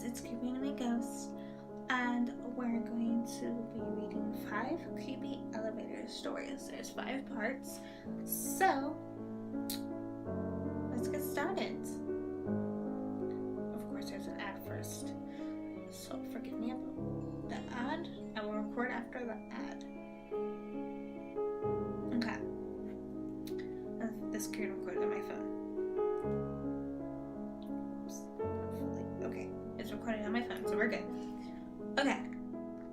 is It's Creepy Me Ghost, and we're going to be reading 5 creepy elevator stories. There's 5 parts, so let's get started. Of course, there's an ad first, so forgive me about the ad. I will record after the ad. Okay. This screen recorded on my phone. It's recording on my phone, so we're good. Okay.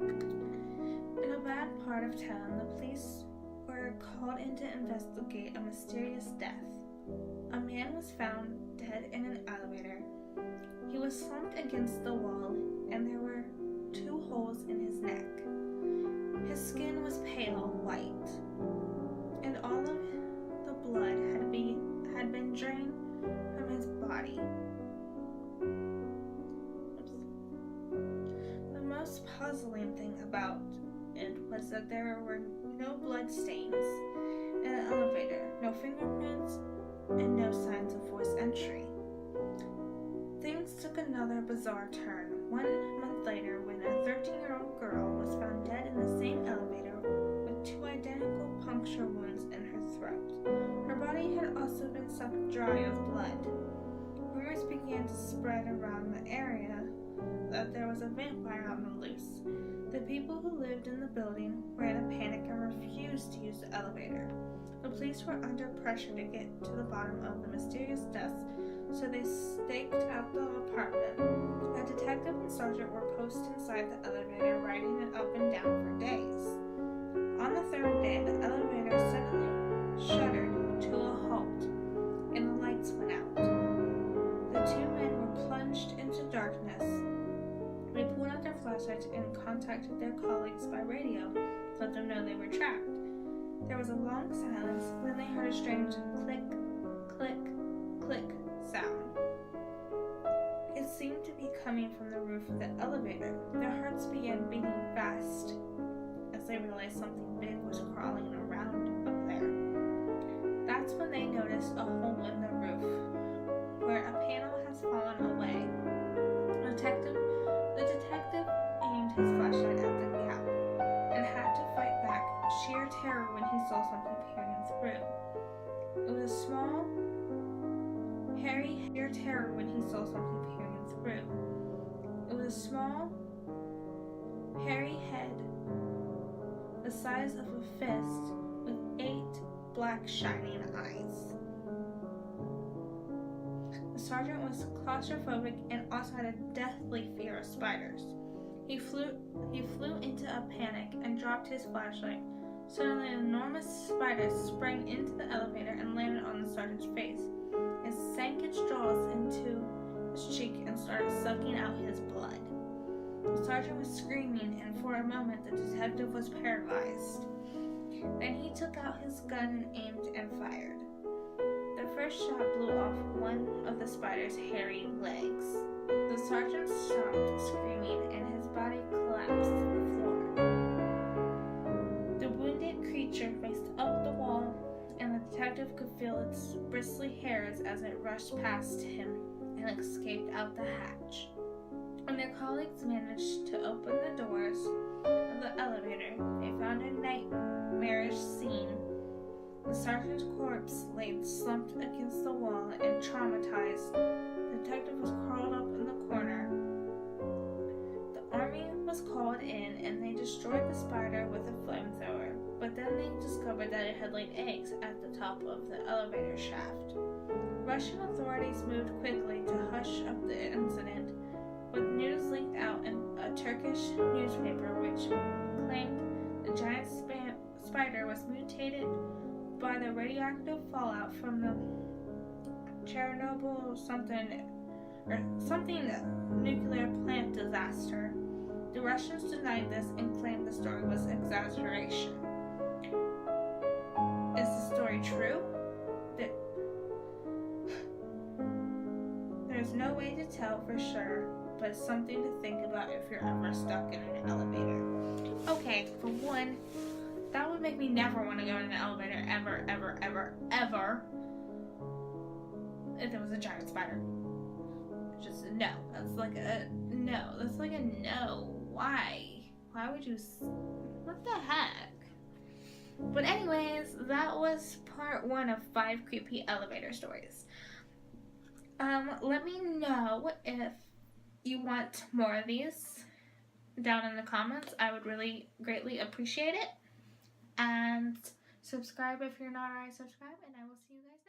In a bad part of town, the police were called in to investigate a mysterious death. A man was found dead in an elevator. He was slumped against the wall, and there were 2 holes in his neck. His skin was pale white, and all of the blood had been drained from his body. The most puzzling thing about it was that there were no blood stains in the elevator, no fingerprints, and no signs of forced entry. Things took another bizarre turn 1 month later when a 13-year-old girl was found dead in the same elevator with 2 identical puncture wounds in her throat. Her body had also been sucked dry of blood. Rumors began to spread around the area that there was a vampire on the loose. The people who lived in the building were in a panic and refused to use the elevator. The police were under pressure to get to the bottom of the mysterious deaths, so they staked out the apartment. A detective and sergeant were posted inside the elevator, riding it up and down for days. On the 3rd day, the elevator suddenly shuddered to a halt, and the lights went out. The 2 men were plunged into darkness. They pulled out their flashlights and contacted their colleagues by radio to let them know they were trapped. There was a long silence, then they heard a strange click, click, click sound. It seemed to be coming from the roof of the elevator. Their hearts began beating fast as they realized something big was crawling around up there. That's when they noticed a hole in the roof where a panel has fallen away. The detective aimed his flashlight at the gap and had to fight back sheer terror when he saw something peering through. It was a small, hairy head the size of a fist with 8 black shining eyes. The sergeant was claustrophobic and also had a deathly fear of spiders. He flew into a panic and dropped his flashlight. Suddenly, an enormous spider sprang into the elevator and landed on the sergeant's face. It sank its jaws into his cheek and started sucking out his blood. The sergeant was screaming, and for a moment the detective was paralyzed. Then he took out his gun and aimed and fired. The first shot blew off one of the spider's hairy legs. The sergeant stopped screaming and his body collapsed to the floor. The wounded creature raced up the wall, and the detective could feel its bristly hairs as it rushed past him and escaped out the hatch. When their colleagues managed to open the doors of the elevator, they found a nightmarish scene. The sergeant's corpse lay slumped against the wall and traumatized. The detective was curled up in the corner. The army was called in and they destroyed the spider with a flamethrower, but then they discovered that it had laid eggs at the top of the elevator shaft. Russian authorities moved quickly to hush up the incident, but news leaked out in a Turkish newspaper which claimed the giant spider was mutated by the radioactive fallout from the Chernobyl something nuclear plant disaster. The Russians denied this and claimed the story was exaggeration. Is the story true? There's no way to tell for sure, but it's something to think about if you're ever stuck in an elevator. Okay, for one, that would make me never want to go in an elevator ever, ever, ever, ever. If there was a giant spider. Just no. That's like a no. That's like a no. Why? Why would you? What the heck? But anyways, that was part 1 of 5 creepy elevator stories. Let me know if you want more of these down in the comments. I would really greatly appreciate it. And subscribe if you're not already subscribed, and I will see you guys next time.